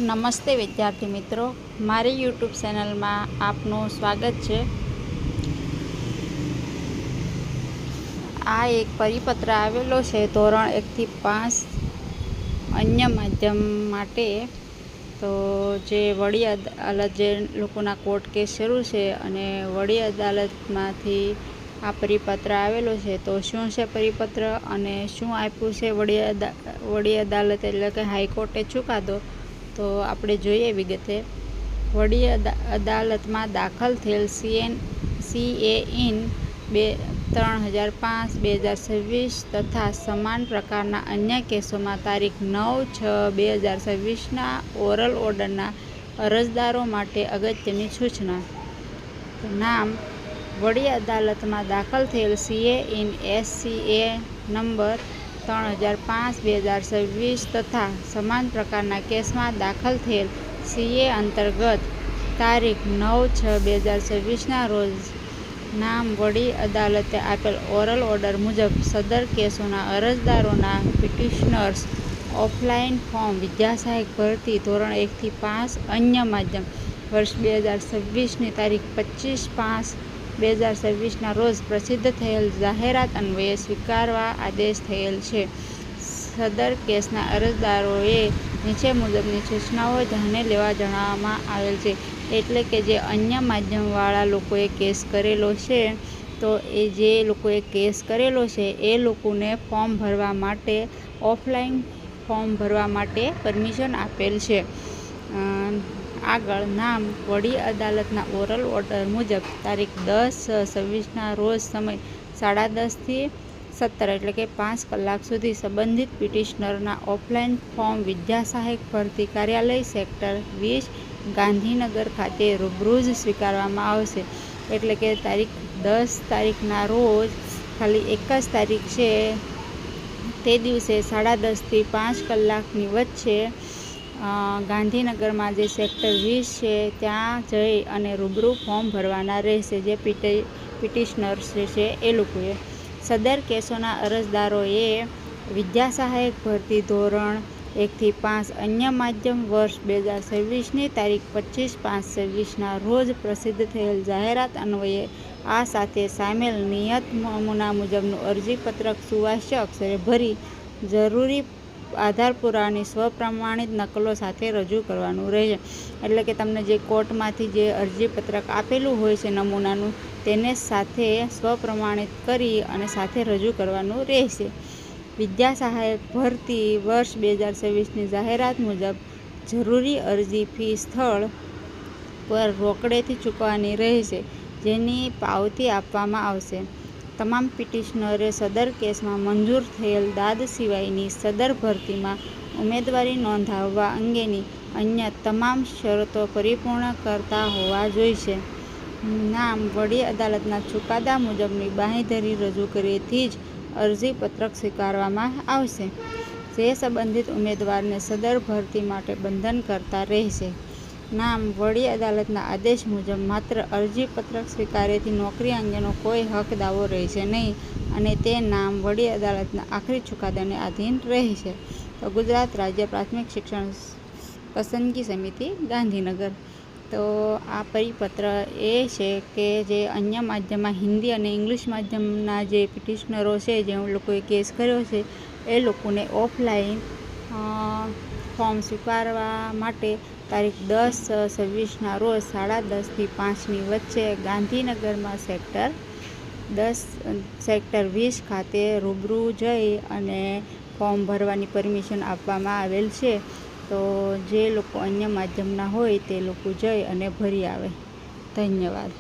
નમસ્તે વિદ્યાર્થી મિત્રો, મારી યુટ્યુબ ચેનલમાં આપનું સ્વાગત છે। આ એક પરિપત્ર આવેલો છે ધોરણ 1 થી 5 અન્ય માધ્યમ માટે। તો જે વડી અદાલત જે લોકોના કોર્ટ કેસ શરૂ છે અને વડી અદાલતમાંથી આ પરિપત્ર આવેલો છે। તો શું છે પરિપત્ર અને શું આપ્યું છે વડી અદાલત એટલે કે હાઈકોર્ટે ચુકાદો, તો આપણે જોઈએ વિગતે। વડી અદાલતમાં દાખલ થયેલ CA ઇન 3005/2026 તથા સમાન પ્રકારના અન્ય કેસોમાં તારીખ 9/6/2026ના ઓરલ ઓર્ડરના અરજદારો માટે અગત્યની સૂચના। નામ: વડી અદાલતમાં દાખલ થયેલ CA ઇન SCA નંબર 3005/2026 તથા સમાન પ્રકારના કેસમાં દાખલ થયેલ CA અંતર્ગત તારીખ 9/6/2026ના રોજ નામ વડી અદાલતે આપેલ ઓરલ ઓર્ડર મુજબ સદર કેસોના અરજદારોના પિટિશનર્સ ઓફલાઈન ફોર્મ વિદ્યા સહાયક ભરતી ધોરણ 1 થી 5 અન્ય માધ્યમ વર્ષ 2026ની તારીખ 25/5/2026ના રોજ પ્રસિદ્ધ થયેલ જાહેરાત અન્વયે સ્વીકારવા આદેશ થયેલ છે। સદર કેસના અરજદારોએ નીચે મુજબની સૂચનાઓ ધ્યાને લેવા જણાવવામાં આવેલ છે। એટલે કે જે અન્ય માધ્યમવાળા લોકોએ કેસ કરેલો છે, તો એ જે લોકોએ કેસ કરેલો છે એ લોકોને ફોર્મ ભરવા માટે ઓફલાઈન ફોર્મ ભરવા માટે પરમિશન આપેલ છે। આગળ નામ વડી અદાલતના ઓરલ ઓર્ડર મુજબ તારીખ 10/6/26ના રોજ સમય 10:30 થી 17 એટલે કે 5 કલાક સુધી સંબંધિત પિટિશનરના ઓફલાઈન ફોર્મ વિદ્યા સહાયક ભરતી કાર્યાલય સેક્ટર 20 ગાંધીનગર ખાતે રૂબરૂ જ સ્વીકારવામાં આવશે। એટલે કે તારીખ 10 તારીખના રોજ ખાલી એક જ તારીખ છે, તે દિવસે 10:30 થી 5 કલાકની વચ્ચે ગાંધીનગરમાં જે સેક્ટર 20 છે ત્યાં જઈ અને રૂબરૂ ફોર્મ ભરવાના રહેશે જે પિટિશનર્સ છે એ લોકોએ। સદર કેસોના અરજદારોએ વિદ્યા સહાયક ભરતી ધોરણ 1 થી 5 અન્ય માધ્યમ વર્ષ 2026ની તારીખ 25/5/26ના રોજ પ્રસિદ્ધ થયેલ જાહેરાત અન્વયે આ સાથે સામેલ નિયત નમૂના મુજબનું અરજીપત્રક સુવાચ્ય અક્ષરે ભરી જરૂરી આધાર પુરાવાની સ્વપ્રમાણિત નકલો સાથે રજૂ કરવાનું રહેશે। એટલે કે તમને જે કોર્ટમાંથી જે અરજીપત્રક આપેલું હોય છે નમૂનાનું, તેને સાથે સ્વપ્રમાણિત કરી અને સાથે રજૂ કરવાનું રહેશે। વિદ્યા સહાયક ભરતી વર્ષ 2026ની જાહેરાત મુજબ જરૂરી અરજી ફી સ્થળ પર રોકડેથી ચૂકવવાની રહેશે, જેની પાવતી આપવામાં આવશે। તમામ પિટિશનરે સદર કેસમાં મંજૂર થયેલ દાદ સિવાયની સદર ભરતીમાં ઉમેદવારી નોંધાવવા અંગેની અન્ય તમામ શરતો પરિપૂર્ણ કરતા હોવા જોઈશે। નામ વડી અદાલતના ચુકાદા મુજબની બાંહેધરી રજૂ કર્યેથી જ અરજીપત્રક સ્વીકારવામાં આવશે, જે સંબંધિત ઉમેદવારને સદર ભરતી માટે બંધન કરતા રહેશે। નામ વડી અદાલતના આદેશ મુજબ માત્ર અરજીપત્રક સ્વીકાર્યથી નોકરી અંગેનો કોઈ હક દાવો રહેશે નહીં અને તે નામ વડી અદાલતના આખરી ચુકાદાને આધીન રહેશે। તો ગુજરાત રાજ્ય પ્રાથમિક શિક્ષણ પસંદગી સમિતિ ગાંધીનગર। તો આ પરિપત્ર એ છે કે જે અન્ય માધ્યમમાં હિન્દી અને ઇંગ્લિશ માધ્યમના જે પિટિશનરો છે, જે લોકોએ કેસ કર્યો છે, એ લોકોને ઓફલાઈન ફોર્મ સ્વીકારવા માટે તારીખ 10/6/26ના રોજ 10:30 થી 5ની વચ્ચે ગાંધીનગરમાં સેક્ટર 20 ખાતે રૂબરૂ જઈ અને ફોર્મ ભરવાની પરમિશન આપવામાં આવેલ છે। તો જે લોકો અન્ય માધ્યમના હોય તે લોકો જઈ અને ભરી આવે। ધન્યવાદ।